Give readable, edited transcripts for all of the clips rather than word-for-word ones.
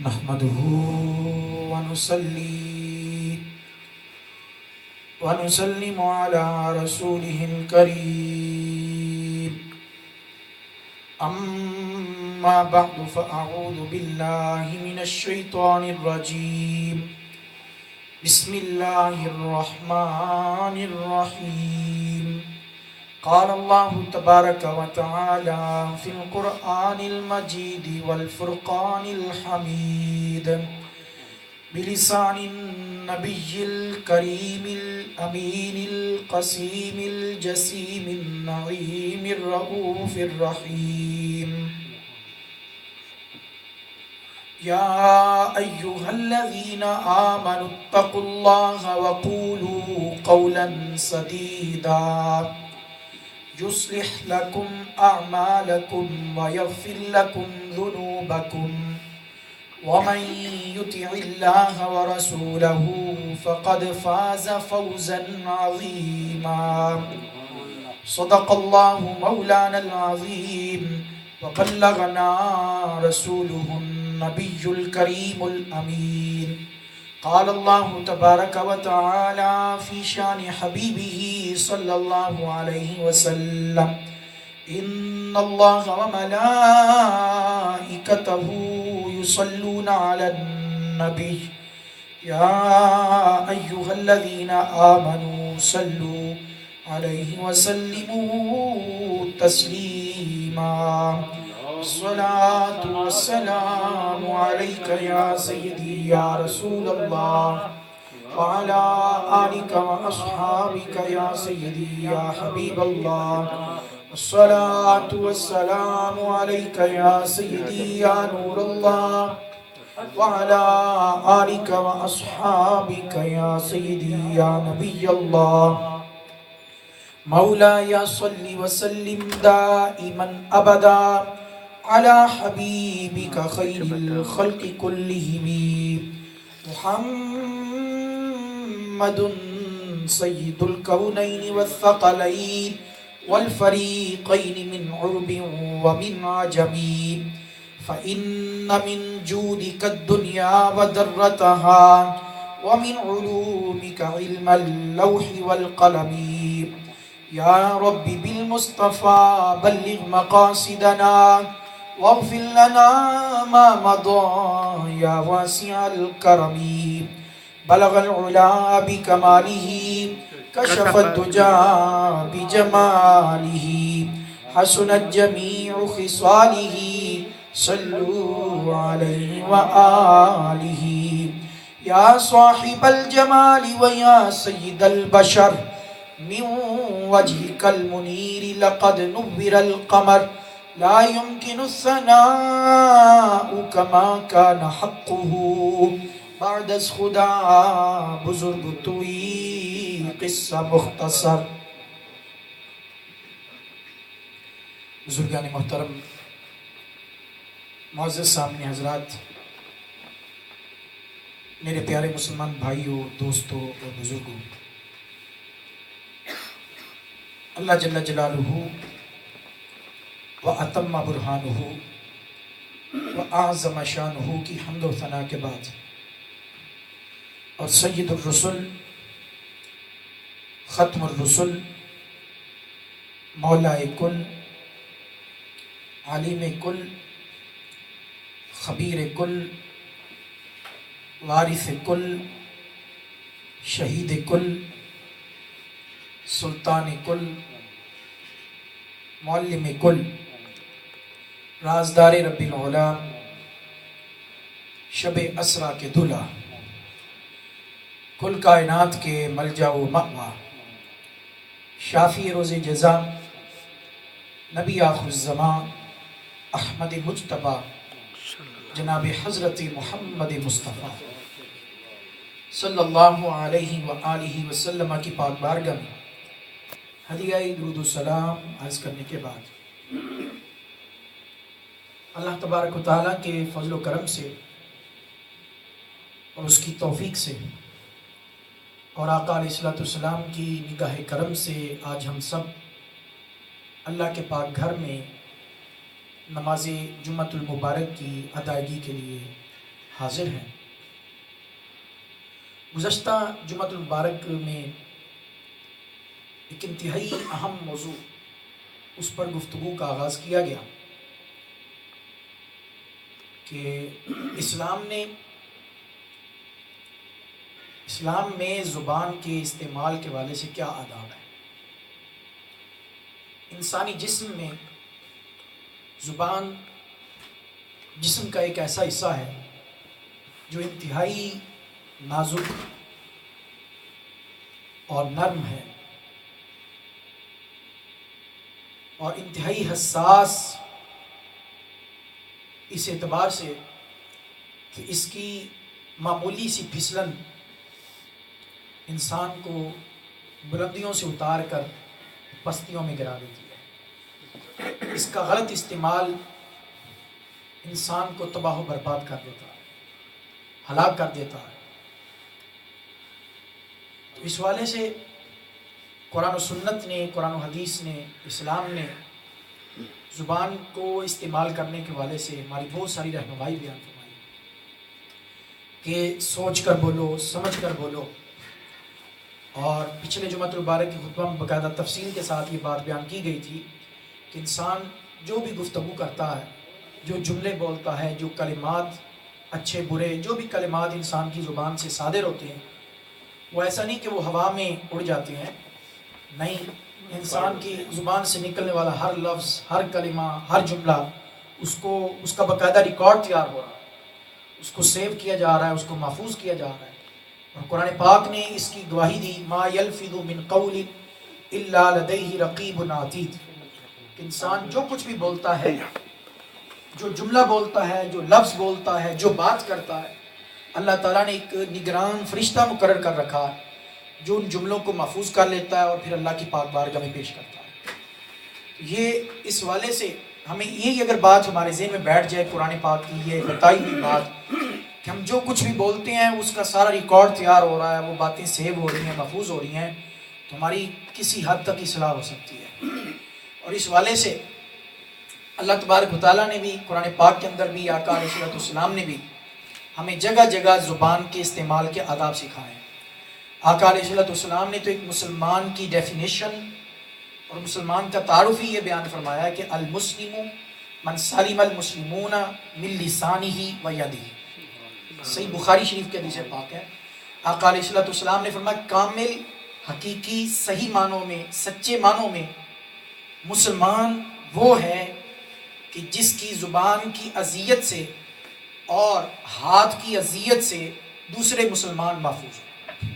نحمده ونصلي ونسلم على رسوله الكريم. أما بعد فأعوذ بالله من الشيطان الرجيم. بسم الله الرحمن الرحيم. قال الله تبارك وتعالى في القرآن المجيد والفرقان الحميد بلسان النبي الكريم الأمين القسيم الجسيم النعيم الرؤوف الرحيم. يا أيها الذين آمنوا اتقوا الله وقولوا قولا سديدا يصلح لكم أعمالكم ويغفر لكم ذنوبكم ومن يطع الله ورسوله فقد فاز فوزا عظيما. صدق الله مولانا العظيم وبلغنا رسوله النبي الكريم الأمين. قال الله تبارك وتعالى في شان حبيبه صلى الله عليه وسلم: إن الله وملائكته يصلون على النبي يا أيها الذين آمنوا صلوا عليه وسلموا تسليما. الصلاة والسلام عليك يا سيدي يا رسول الله وعلى آلك وأصحابك يا سيدي يا حبيب الله. الصلاة والسلام عليك يا سيدي يا نور الله وعلى آلك وأصحابك يا سيدي يا نبي الله. مولاي صل وسلم دائما أبدا على حبيبك خير الخلق كلهم محمد سيد الكونين والثقلين والفريقين من عرب ومن عجم. فإن من جودك الدنيا ودرتها ومن علومك علم اللوح والقلم. يا رب بالمصطفى بلغ مقاصدنا واغفر لنا ما مضى يا واسع الكرم. بلغ العلا بكماله كشف الدجى بجماله حسنت جميع خصاله صلوا عليه وآله. يا صاحب الجمال ويا سيد البشر من وجهك المنير لقد نور القمر لا يمكن الثناء كما كان حقه بعد از خدا بزرگ توی قصہ مختصر. بزرگان محترم، معزز سامعین حضرات، میرے پیارے مسلمان بھائیوں، دوستوں اور بزرگوں، اللہ جل جلالہ و اتم برہانہ و اعظم شانہ کی حمد و ثنا کے بعد اور سید الرسل، ختم الرسل، مولا کل، عالم کل، خبیر کل، وارث کل، شہید کل، سلطان کل، معلم کل، رازدار رب العلا، شب اسرا کے دلہا، کل کائنات کے ملجا و مأویٰ، شافی روز جزا، نبی آخر الزمان، احمد مجتبیٰ، جناب حضرت محمد مصطفیٰ صلی اللہ علیہ وآلہ وسلم کی پاک بارگاہ میں ہدیہ درود و سلام عرض کرنے کے بعد اللہ تبارک و تعالیٰ کے فضل و کرم سے اور اس کی توفیق سے اور آقا علیہ السلام کی نگاہ کرم سے آج ہم سب اللہ کے پاک گھر میں نماز جمعۃ المبارک کی ادائیگی کے لیے حاضر ہیں۔ گزشتہ جمعۃ المبارک میں ایک انتہائی اہم موضوع اس پر گفتگو کا آغاز کیا گیا کہ اسلام میں زبان کے استعمال کے حوالے سے کیا آداب ہے۔ انسانی جسم میں زبان جسم کا ایک ایسا حصہ ہے جو انتہائی نازک اور نرم ہے اور انتہائی حساس اس اعتبار سے کہ اس کی معمولی سی پھسلن انسان کو بلندیوں سے اتار کر پستیوں میں گرا دیتی ہے۔ اس کا غلط استعمال انسان کو تباہ و برباد کر دیتا ہے، ہلاک کر دیتا ہے۔ تو اس حوالے سے قرآن و سنت نے، قرآن و حدیث نے، اسلام نے زبان کو استعمال کرنے کے حوالے سے ہماری بہت ساری رہنمائی بیان فرمائی کہ سوچ کر بولو، سمجھ کر بولو۔ اور پچھلے جمعۃ المبارک کی خطبہ میں باقاعدہ تفصیل کے ساتھ یہ بات بیان کی گئی تھی کہ انسان جو بھی گفتگو کرتا ہے، جو جملے بولتا ہے، جو کلمات اچھے برے جو بھی کلمات انسان کی زبان سے صادر ہوتے ہیں، وہ ایسا نہیں کہ وہ ہوا میں اڑ جاتے ہیں، نہیں، انسان کی زبان سے نکلنے والا ہر لفظ، ہر کلمہ، ہر جملہ اس کا باقاعدہ ریکارڈ تیار ہو رہا ہے، اس کو سیو کیا جا رہا ہے، اس کو محفوظ کیا جا رہا ہے۔ اور قرآن پاک نے اس کی گواہی دی، ما یلفظ من قول الا لدیہ رقیب عتید، کہ انسان جو کچھ بھی بولتا ہے، جو جملہ بولتا ہے، جو لفظ بولتا ہے، جو بات کرتا ہے، اللہ تعالیٰ نے ایک نگران فرشتہ مقرر کر رکھا ہے جو ان جملوں کو محفوظ کر لیتا ہے اور پھر اللہ کی پاک بارگاہ میں پیش کرتا ہے۔ یہ اس والے سے ہمیں یہ اگر بات ہمارے ذہن میں بیٹھ جائے، قرآن پاک کی یہ بتائی ہوئی بات کہ ہم جو کچھ بھی بولتے ہیں اس کا سارا ریکارڈ تیار ہو رہا ہے، وہ باتیں سیو ہو رہی ہیں، محفوظ ہو رہی ہیں، تو ہماری کسی حد تک اصلاح ہو سکتی ہے۔ اور اس والے سے اللہ تبارک و تعالیٰ نے بھی قرآن پاک کے اندر بھی، آقا علیہ الصلوۃ والسلام نے بھی ہمیں جگہ جگہ زبان کے استعمال کے آداب سکھائے ہیں۔ آقا علیہ الصلوۃ والسلام نے تو ایک مسلمان کی ڈیفینیشن اور مسلمان کا تعارف ہی یہ بیان فرمایا کہ المسلم من سلم المسلمون من لسانہ و یدہ۔ صحیح بخاری شریف کے حدیث پاک ہے، آقا علیہ الصلوۃ والسلام نے فرمایا کامل، حقیقی، صحیح معنوں میں، سچے معنوں میں مسلمان وہ ہے کہ جس کی زبان کی اذیت سے اور ہاتھ کی اذیت سے دوسرے مسلمان محفوظ ہو۔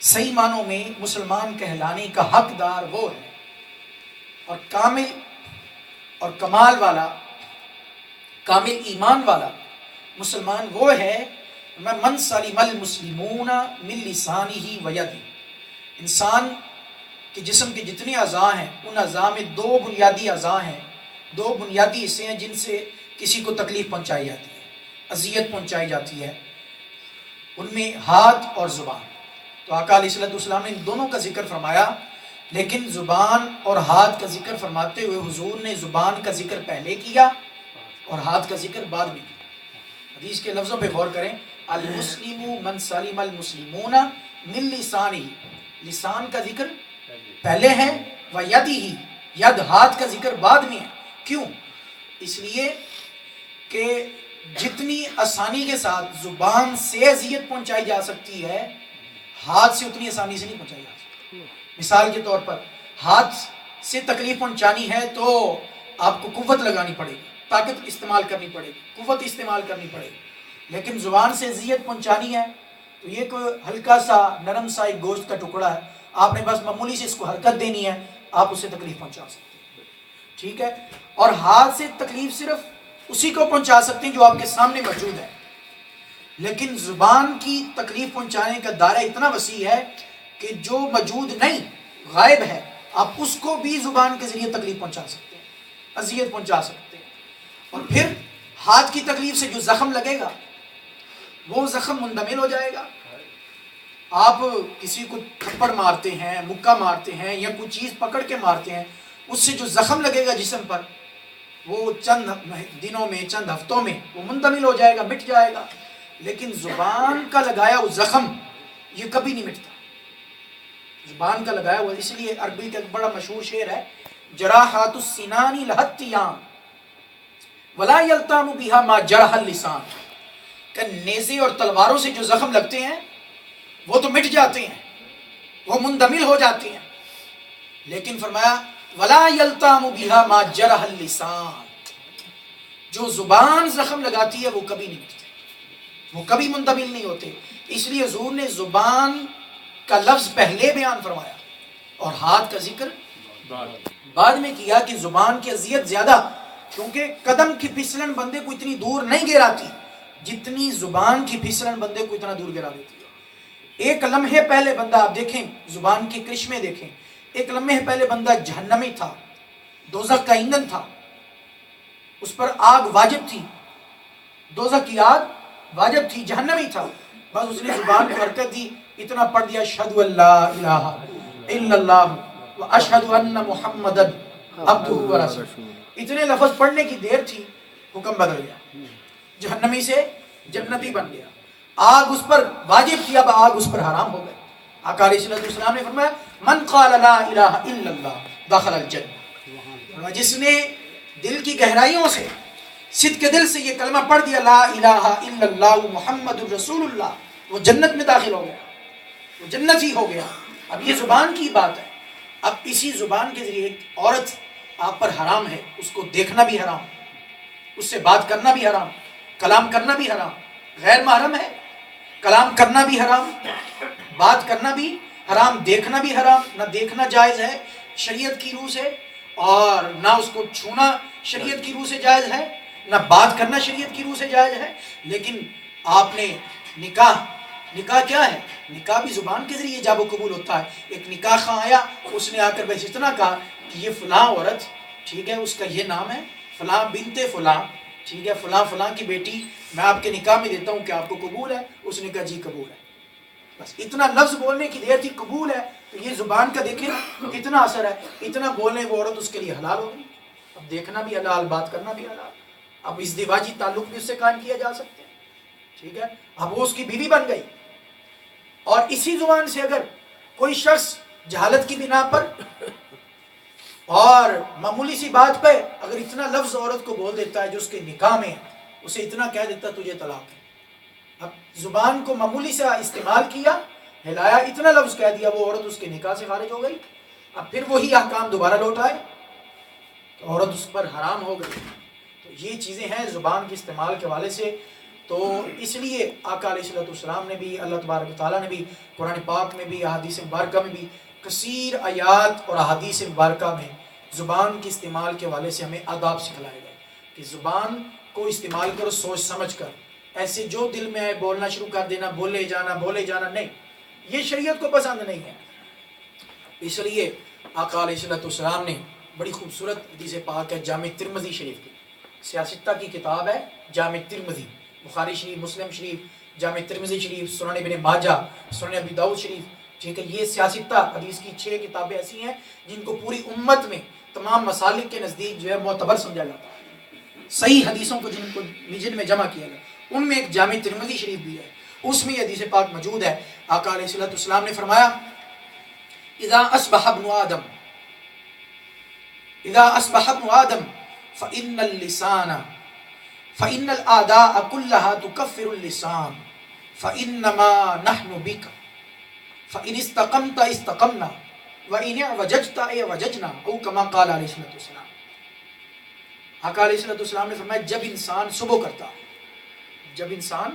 صحیح معنوں میں مسلمان کہلانے کا حقدار وہ ہے، اور کامل اور کمال والا، کامل ایمان والا مسلمان وہ ہے من سلم المسلمون من لسانہ و یدہ۔ انسان کے جسم کے جتنے اعضاء ہیں ان اعضاء میں دو بنیادی اعضاء ہیں، دو بنیادی حصے ہیں جن سے کسی کو تکلیف پہنچائی جاتی ہے، اذیت پہنچائی جاتی ہے، ان میں ہاتھ اور زبان۔ تو آقا علیہ الصلوۃ والسلام نے ان دونوں کا ذکر فرمایا، لیکن زبان اور ہاتھ کا ذکر فرماتے ہوئے حضور نے زبان کا ذکر پہلے کیا اور ہاتھ کا ذکر بعد میں کیا۔ حدیث کے لفظوں پہ غور کریں، المسلم من سلم المسلمون من لسانہ، لسان کا ذکر پہلے ہے، و یدہ، ید ہاتھ کا ذکر بعد میں ہے۔ کیوں؟ اس لیے کہ جتنی آسانی کے ساتھ زبان سے اذیت پہنچائی جا سکتی ہے، ہاتھ سے اتنی آسانی سے نہیں پہنچائی جا سکتی۔ مثال کے طور پر ہاتھ سے تکلیف پہنچانی ہے تو آپ کو قوت لگانی پڑے گی، طاقت استعمال کرنی پڑے گی، قوت استعمال کرنی پڑے گی۔ لیکن زبان سے اذیت پہنچانی ہے تو یہ کوئی ہلکا سا نرم سا ایک گوشت کا ٹکڑا ہے، آپ نے بس معمولی سے اس کو حرکت دینی ہے، آپ اسے تکلیف پہنچا سکتے ہیں، ٹھیک ہے۔ اور ہاتھ سے تکلیف صرف اسی کو پہنچا سکتے ہیں جو آپ کے سامنے موجود ہے، لیکن زبان کی تکلیف پہنچانے کا دائرہ اتنا وسیع ہے کہ جو موجود نہیں، غائب ہے، آپ اس کو بھی زبان کے ذریعے تکلیف پہنچا سکتے ہیں، اذیت پہنچا سکتے ہیں۔ اور پھر ہاتھ کی تکلیف سے جو زخم لگے گا وہ زخم مندمل ہو جائے گا۔ آپ کسی کو تھپڑ مارتے ہیں، مکہ مارتے ہیں یا کوئی چیز پکڑ کے مارتے ہیں، اس سے جو زخم لگے گا جسم پر وہ چند دنوں میں، چند ہفتوں میں وہ منتقل ہو جائے گا، مٹ جائے گا، لیکن زبان کا لگایا وہ زخم یہ کبھی نہیں مٹتا، زبان کا لگایا ہوا. اس لیے عربی کا ایک بڑا مشہور شعر ہے، جراحات السنان لہتیاں ولا یلتام بہا ما جرح اللسان، کہ نیزے اور تلواروں سے جو زخم لگتے ہیں وہ تو مٹ جاتے ہیں، وہ مندمل ہو جاتے ہیں، لیکن فرمایا ولا یلتام بہا ما جرح اللسان، جو زبان زخم لگاتی ہے وہ کبھی نہیں مٹتے، وہ کبھی مندمل نہیں ہوتے. اس لیے حضور نے زبان کا لفظ پہلے بیان فرمایا اور ہاتھ کا ذکر بعد میں کیا، کہ زبان کی اذیت زیادہ، کیونکہ قدم کی پھسلن بندے کو اتنی دور نہیں گراتی جتنی زبان کی پھسلن بندے کو اتنا دور گرا دیتی ہے. ایک لمحے پہلے بندہ، آپ دیکھیں زبان کے کرشمے دیکھیں، ایک لمحے پہلے بندہ جہنمی تھا، دوزخ کا ایندھن تھا، اس پر آگ واجب تھی، دوزخ کی آگ واجب تھی، جہنمی تھا، بس اس نے زبان کو حرکت دی، اتنا پڑھ دیا اشہد ان لا الہ الا اللہ واشہد ان محمدا عبدہ ورسولہ، اتنے لفظ پڑھنے کی دیر تھی، حکم بدل گیا، جہنمی سے جنتی بن گیا، آگ اس پر واجب تھی، اب آگ اس پر حرام ہو گئی. آقا علیہ السلام نے فرمایا من قال لا الہ الا اللہ دخل الجنہ، جس نے دل کی گہرائیوں سے، صدق کے دل سے یہ کلمہ پڑھ دیا لا الہ الا اللہ محمد الرسول اللہ، وہ جنت میں داخل ہو گیا، وہ جنتی ہو گیا. اب یہ زبان کی بات ہے، اب اسی زبان کے ذریعے ایک عورت آپ پر حرام ہے، اس کو دیکھنا بھی حرام، اس سے بات کرنا بھی حرام، کلام کرنا بھی حرام، غیر محرم ہے، کلام کرنا بھی حرام، بات کرنا بھی حرام، دیکھنا بھی حرام، نہ دیکھنا جائز ہے شریعت کی روح سے، اور نہ اس کو چھونا شریعت کی روح سے جائز ہے، نہ بات کرنا شریعت کی روح سے جائز ہے. لیکن آپ نے نکاح کیا ہے؟ نکاح بھی زبان کے ذریعے جاب و قبول ہوتا ہے. ایک نکاح خواہ آیا، اس نے آ کر بس اتنا کہا کہ یہ فلاں عورت، ٹھیک ہے، اس کا یہ نام ہے فلاں بنت فلاں، ٹھیک ہے، فلاں فلاں کی بیٹی، میں آپ کے نکاح میں دیتا ہوں کہ آپ کو قبول ہے؟ اس نے کہا جی قبول ہے. بس اتنا لفظ بولنے کی دیر تھی، قبول ہے. تو یہ زبان کا دیکھیں کتنا اثر ہے، اتنا بولنے وہ عورت اس کے لیے حلال ہو گئی. اب دیکھنا بھی حلال، بات کرنا بھی حلال، اب ازدواجی تعلق بھی اس سے قائم کیا جا سکتے ہیں، ٹھیک ہے، اب وہ اس کی بیوی بن گئی. اور اسی زبان سے اگر کوئی شخص جہالت کی بنا پر اور معمولی سی بات پہ اگر اتنا لفظ عورت کو بول دیتا ہے جو اس کے نکاح میں ہے، اسے اتنا کہہ دیتا تجھے طلاق ہے، اب زبان کو معمولی سے استعمال کیا، ہلایا، اتنا لفظ کہہ دیا، وہ عورت اس کے نکاح سے خارج ہو گئی. اب پھر وہی احکام دوبارہ لوٹ آئے تو عورت اس پر حرام ہو گئی. تو یہ چیزیں ہیں زبان کے استعمال کے حوالے سے. تو اس لیے آقا علیہ السلام نے بھی، اللہ تبارک و تعالیٰ نے بھی قرآن پاک میں بھی، احادیث مبارکہ میں بھی کثیر آیات اور احادیث مبارکہ میں زبان کے استعمال کے حوالے سے ہمیں آداب سکھلائے گئے کہ زبان کو استعمال کرو سوچ سمجھ کر، ایسے جو دل میں آئے بولنا شروع کر دینا، بولے جانا نہیں، یہ شریعت کو پسند نہیں ہے. اس لیے آقا علیہ السلام نے بڑی خوبصورت حدیث پاک ہے جامع ترمذی شریف کی، سیاستہ کی کتاب ہے جامع ترمذی، بخاری شریف، مسلم شریف، جامع ترمذی شریف، سنن ابن ماجہ، سنن ابی داؤد شریف، ٹھیک ہے. یہ سیاستہ حدیث کی 6 کتابیں ایسی ہیں جن کو پوری امت میں تمام مسالک کے نزدیک جو ہے معتبر سمجھا جاتا ہے، صحیح حدیثوں کو جن میں جمع کیا گیا، ان میں ایک جامع ترمذی شریف بھی ہے، اس میں یہ حدیث پاک موجود ہے. آقا علیہ السلام نے فرمایا اذا اصبح ابن آدم فإن اللسان فإن الآداء كلها تكفر اللسان فإنما نحن بك فإن استقمت استقمنا وإن اعوججت اعوججنا او كما قال علیہ السلام. آقا علیہ السلام نے فرمایا جب انسان صبح کرتا ہے، جب انسان